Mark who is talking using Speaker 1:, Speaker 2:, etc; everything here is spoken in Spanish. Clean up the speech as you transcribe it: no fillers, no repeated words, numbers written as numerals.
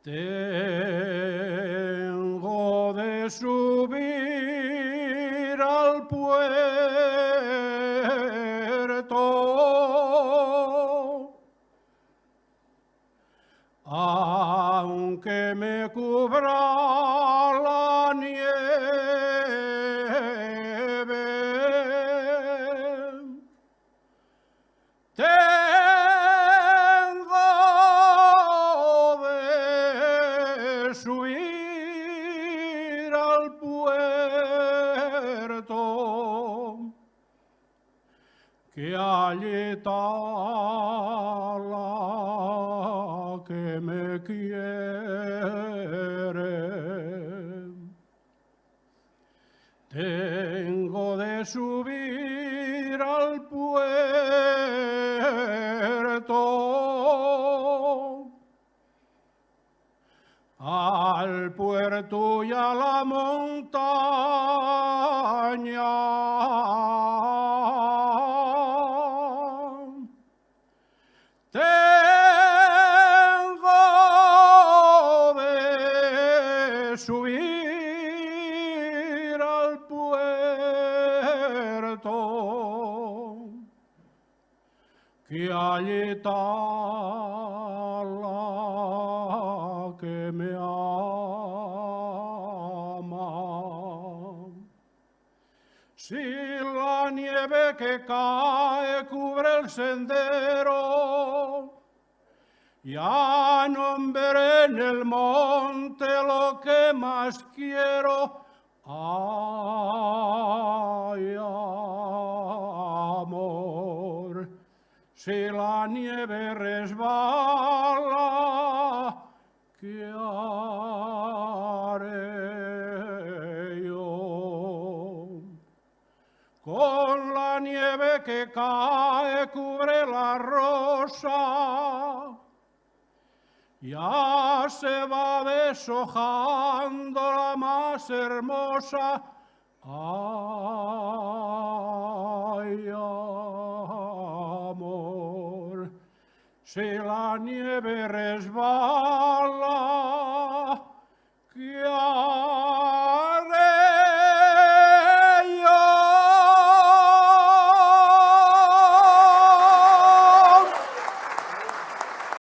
Speaker 1: Tengo de subir al puerto, aunque me cubra la nieve. Tengo de subir al puerto, que allí está la que me quiere. Tengo de subir al puerto y a la montaña. Tengo de subir al puerto, que allí está la que me ama. Si la nieve que cae cubre el sendero, ya no veré en el monte lo que más quiero. Ay, amor, si la nieve resbala, ¿qué haré yo? Con la nieve que cae cubre la rosa, ya se va deshojando la más hermosa. Ay, amor, si la nieve resbala,